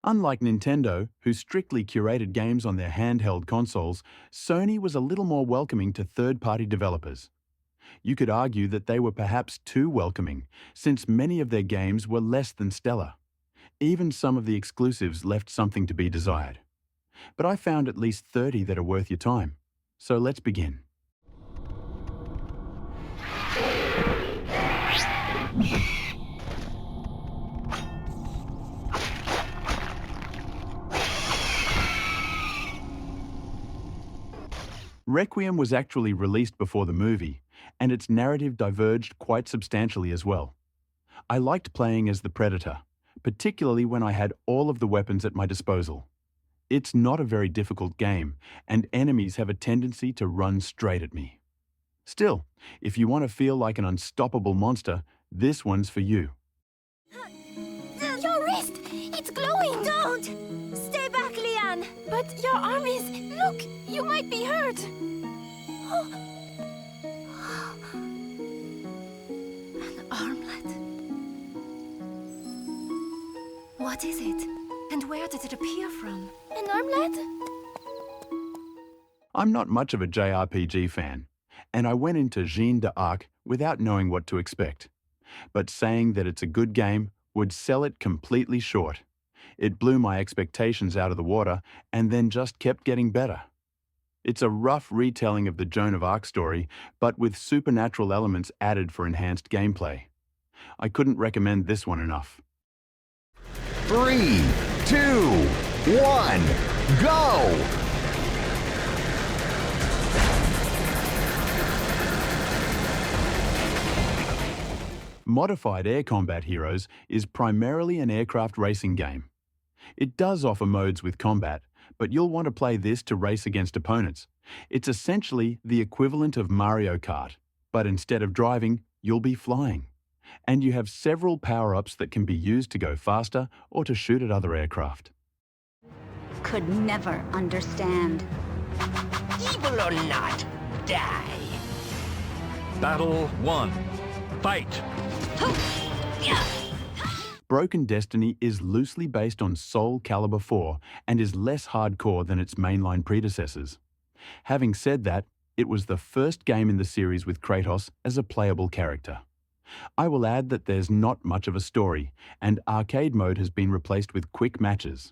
Unlike Nintendo, who strictly curated games on their handheld consoles, Sony was a little more welcoming to third-party developers. You could argue that they were perhaps too welcoming, since many of their games were less than stellar. Even some of the exclusives left something to be desired. But I found at least 30 that are worth your time. So let's begin. Requiem was actually released before the movie, and its narrative diverged quite substantially as well. I liked playing as the Predator, particularly when I had all of the weapons at my disposal. It's not a very difficult game, and enemies have a tendency to run straight at me. Still, if you want to feel like an unstoppable monster, this one's for you. Your wrist! It's glowing! Don't! Stay back, Leanne! But your arm is... Look! You might be hurt! An armlet? What is it? And where did it appear from? An armlet? I'm not much of a JRPG fan, and I went into Jeanne d'Arc without knowing what to expect. But saying that it's a good game would sell it completely short. It blew my expectations out of the water and then just kept getting better. It's a rough retelling of the Joan of Arc story, but with supernatural elements added for enhanced gameplay. I couldn't recommend this one enough. 3, 2, 1, go! Modified Air Combat Heroes is primarily an aircraft racing game. It does offer modes with combat, but you'll want to play this to race against opponents. It's essentially the equivalent of Mario Kart, but instead of driving, you'll be flying. And you have several power-ups that can be used to go faster or to shoot at other aircraft. Could never understand. Evil or not, die. Battle 1. Fight! Broken Destiny is loosely based on Soul Calibur 4 and is less hardcore than its mainline predecessors. Having said that, it was the first game in the series with Kratos as a playable character. I will add that there's not much of a story, and arcade mode has been replaced with quick matches.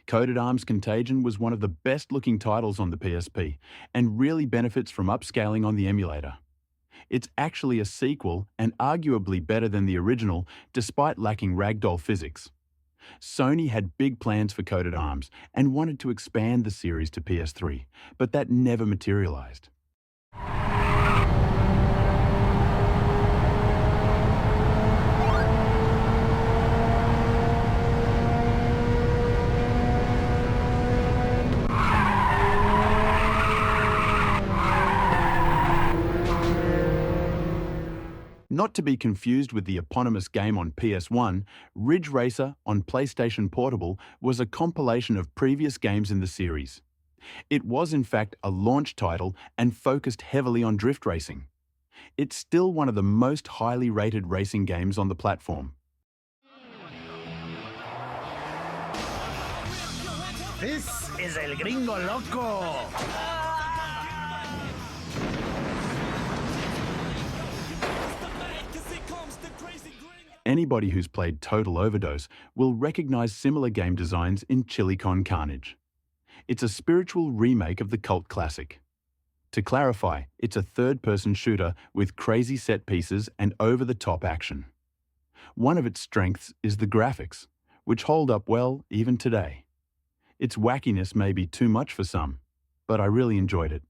Coded Arms Contagion was one of the best-looking titles on the PSP, and really benefits from upscaling on the emulator. It's actually a sequel and arguably better than the original, despite lacking ragdoll physics. Sony had big plans for Coded Arms and wanted to expand the series to PS3, but that never materialized. Not to be confused with the eponymous game on PS1, Ridge Racer on PlayStation Portable was a compilation of previous games in the series. It was in fact a launch title and focused heavily on drift racing. It's still one of the most highly rated racing games on the platform. This is El Gringo Loco. Anybody who's played Total Overdose will recognize similar game designs in Chili Con Carnage. It's a spiritual remake of the cult classic. To clarify, it's a third-person shooter with crazy set pieces and over-the-top action. One of its strengths is the graphics, which hold up well even today. Its wackiness may be too much for some, but I really enjoyed it.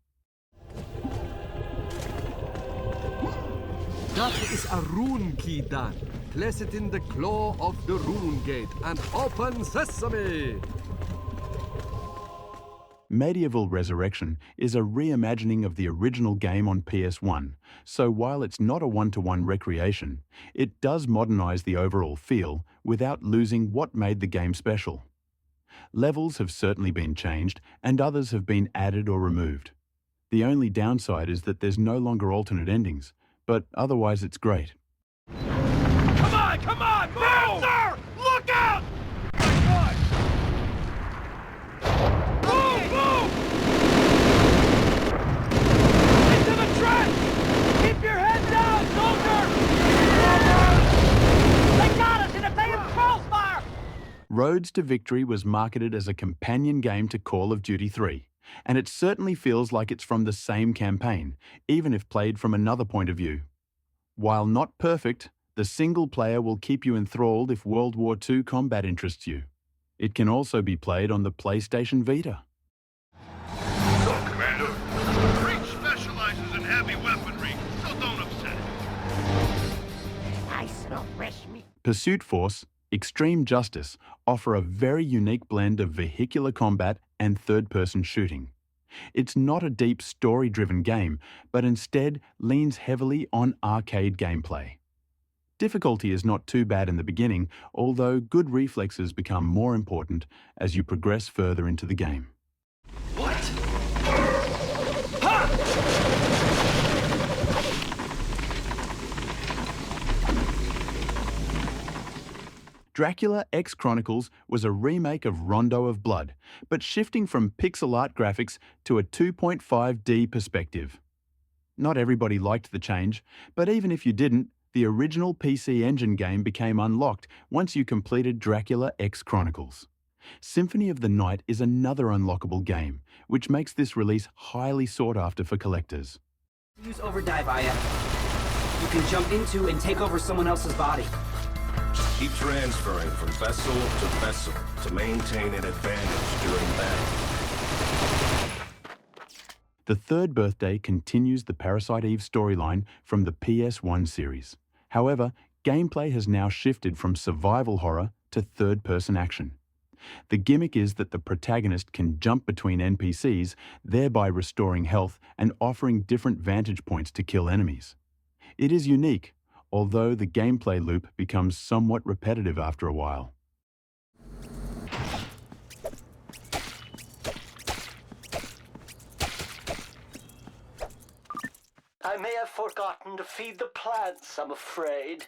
That is a rune key, Dan. Place it in the claw of the rune gate and open sesame! Medieval Resurrection is a reimagining of the original game on PS1, so while it's not a one-to-one recreation, it does modernize the overall feel without losing what made the game special. Levels have certainly been changed, and others have been added or removed. The only downside is that there's no longer alternate endings, but otherwise it's great. Come on, come on! Move! Sir! Look out! Move, move! Into the trench! Keep your head down, soldier! They got us, and if they have crossfire! Roads to Victory was marketed as a companion game to Call of Duty 3, and it certainly feels like it's from the same campaign, even if played from another point of view. While not perfect, the single player will keep you enthralled if World War II combat interests you. It can also be played on the PlayStation Vita. So, Commander, the Breach specializes in heavy weaponry, so don't upset it. I smell fresh meat. Pursuit Force, Extreme Justice offer a very unique blend of vehicular combat and third-person shooting. It's not a deep story-driven game, but instead leans heavily on arcade gameplay. Difficulty is not too bad in the beginning, although good reflexes become more important as you progress further into the game. What? Ha! Dracula X Chronicles was a remake of Rondo of Blood, but shifting from pixel art graphics to a 2.5D perspective. Not everybody liked the change, but even if you didn't, the original PC Engine game became unlocked once you completed Dracula X Chronicles. Symphony of the Night is another unlockable game, which makes this release highly sought after for collectors. Use overdrive, Aya. You can jump into and take over someone else's body. Keep transferring from vessel to vessel to maintain an advantage during battle. The Third Birthday continues the Parasite Eve storyline from the PS1 series. However, gameplay has now shifted from survival horror to third-person action. The gimmick is that the protagonist can jump between NPCs, thereby restoring health and offering different vantage points to kill enemies. It is unique, although the gameplay loop becomes somewhat repetitive after a while. I may have forgotten to feed the plants, I'm afraid.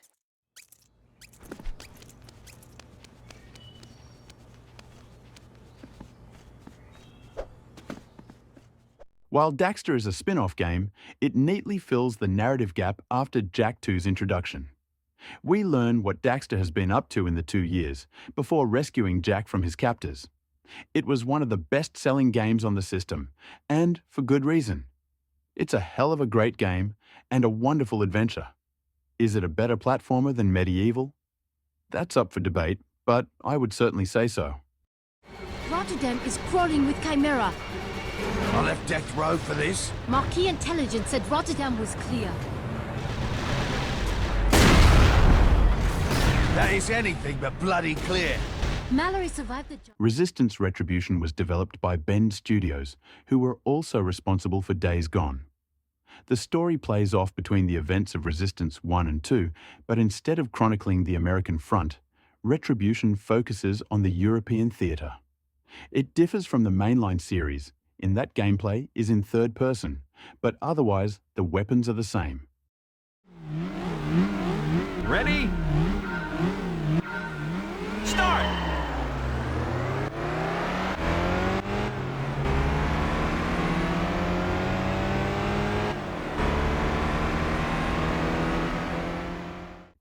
While Daxter is a spin-off game, it neatly fills the narrative gap after Jak 2's introduction. We learn what Daxter has been up to in the 2 years, before rescuing Jak from his captors. It was one of the best-selling games on the system, and for good reason. It's a hell of a great game, and a wonderful adventure. Is it a better platformer than Medieval? That's up for debate, but I would certainly say so. Rotterdam is crawling with Chimera. I left death row for this. Marquis intelligence said Rotterdam was clear. That is anything but bloody clear. Mallory survived the jump. Resistance Retribution was developed by Bend Studios, who were also responsible for Days Gone. The story plays off between the events of Resistance 1 and 2, but instead of chronicling the American front, Retribution focuses on the European theatre. It differs from the mainline series in that gameplay is in third person, but otherwise the weapons are the same. Ready? Start!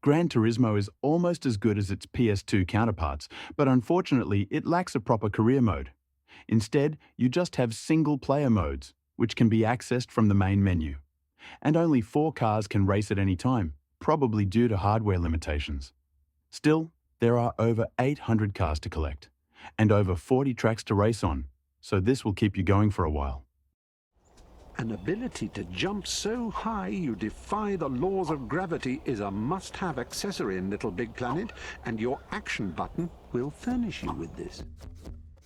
Gran Turismo is almost as good as its PS2 counterparts, but unfortunately it lacks a proper career mode. Instead, you just have single-player modes, which can be accessed from the main menu. And only 4 cars can race at any time, probably due to hardware limitations. Still, there are over 800 cars to collect, and over 40 tracks to race on, so this will keep you going for a while. An ability to jump so high you defy the laws of gravity is a must-have accessory in Little Big Planet, and your action button will furnish you with this.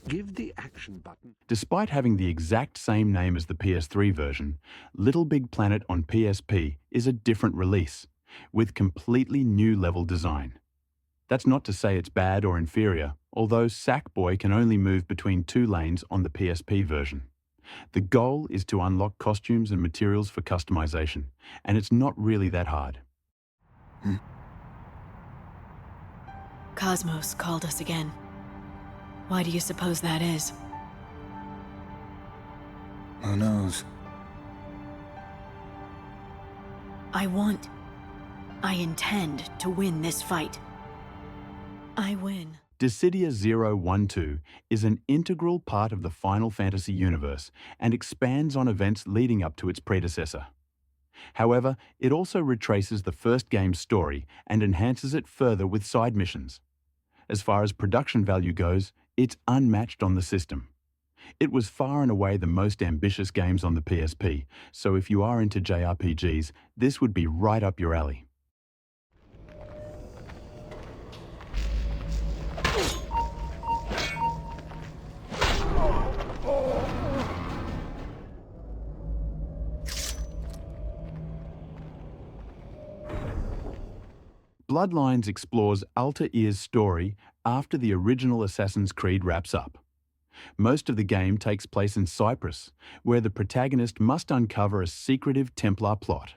Give the action button... Despite having the exact same name as the PS3 version, Little Big Planet on PSP is a different release, with completely new level design. That's not to say it's bad or inferior, although Sackboy can only move between 2 lanes on the PSP version. The goal is to unlock costumes and materials for customization, and it's not really that hard. Cosmos called us again. Why do you suppose that is? Who knows? I intend to win this fight. I win. Dissidia 012 is an integral part of the Final Fantasy universe and expands on events leading up to its predecessor. However, it also retraces the first game's story and enhances it further with side missions. As far as production value goes, it's unmatched on the system. It was far and away the most ambitious games on the PSP, so if you are into JRPGs, this would be right up your alley. Bloodlines explores Altair's story after the original Assassin's Creed wraps up. Most of the game takes place in Cyprus, where the protagonist must uncover a secretive Templar plot.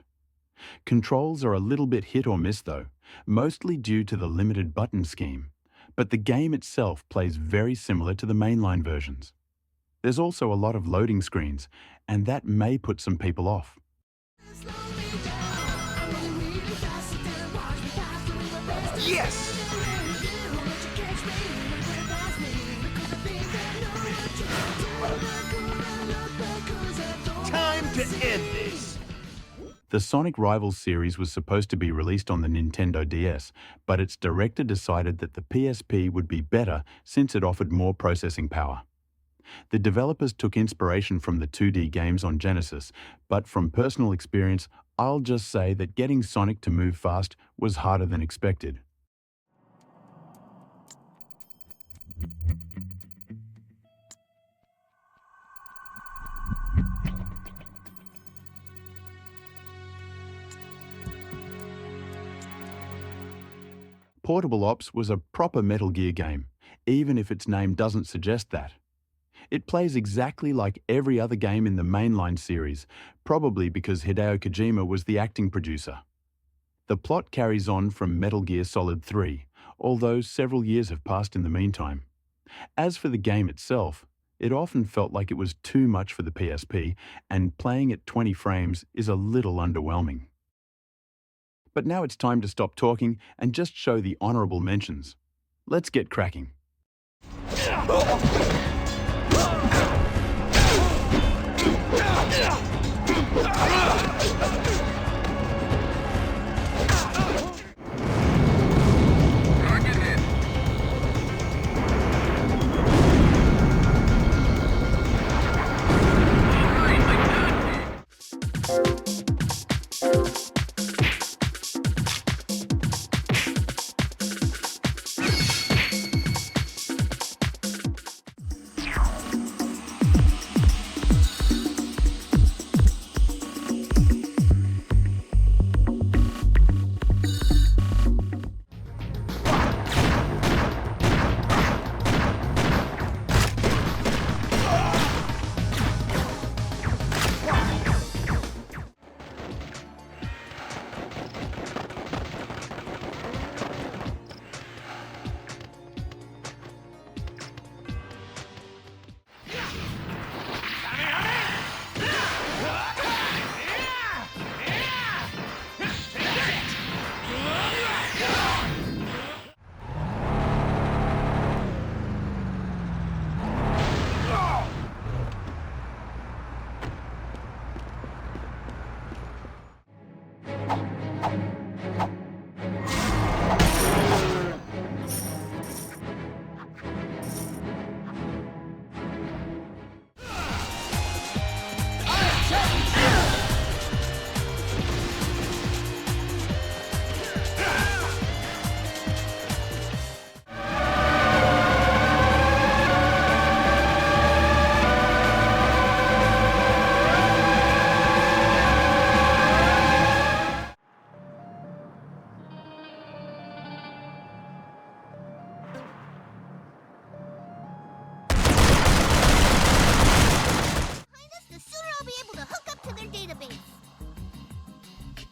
Controls are a little bit hit or miss though, mostly due to the limited button scheme, but the game itself plays very similar to the mainline versions. There's also a lot of loading screens, and that may put some people off. Yes! Time to end this! The Sonic Rivals series was supposed to be released on the Nintendo DS, but its director decided that the PSP would be better since it offered more processing power. The developers took inspiration from the 2D games on Genesis, but from personal experience, I'll just say that getting Sonic to move fast was harder than expected. Portable Ops was a proper Metal Gear game, even if its name doesn't suggest that. It plays exactly like every other game in the mainline series, probably because Hideo Kojima was the acting producer. The plot carries on from Metal Gear Solid 3, although several years have passed in the meantime. As for the game itself, it often felt like it was too much for the PSP, and playing at 20 frames is a little underwhelming. But now it's time to stop talking and just show the honourable mentions. Let's get cracking.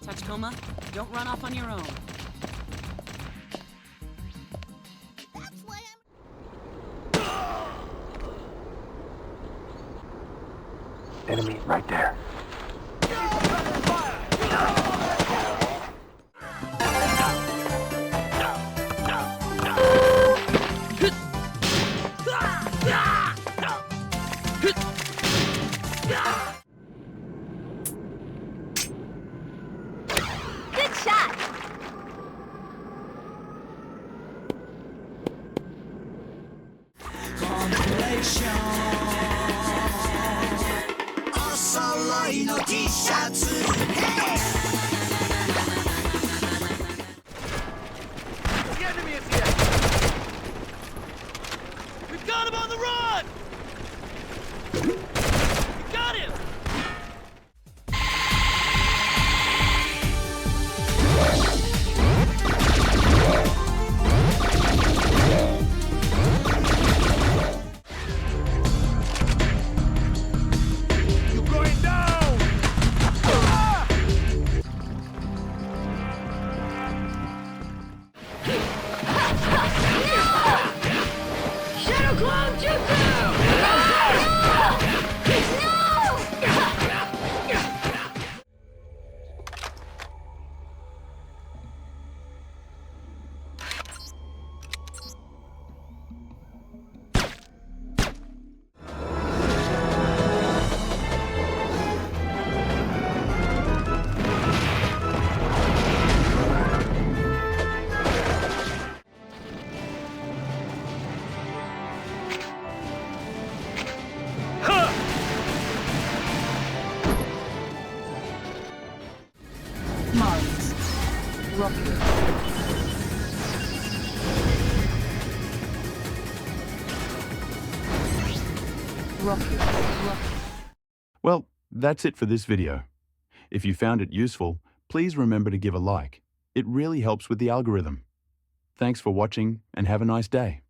Tachikoma, don't run off on your own. Enemy right there. Good shot! The enemy is here! We've got him on the run! We got him! You're going down! Shadow Clone Jutsu! Mars. Rocket. Rocket. Well, that's it for this video. If you found it useful, please remember to give a like. It really helps with the algorithm. Thanks for watching and have a nice day.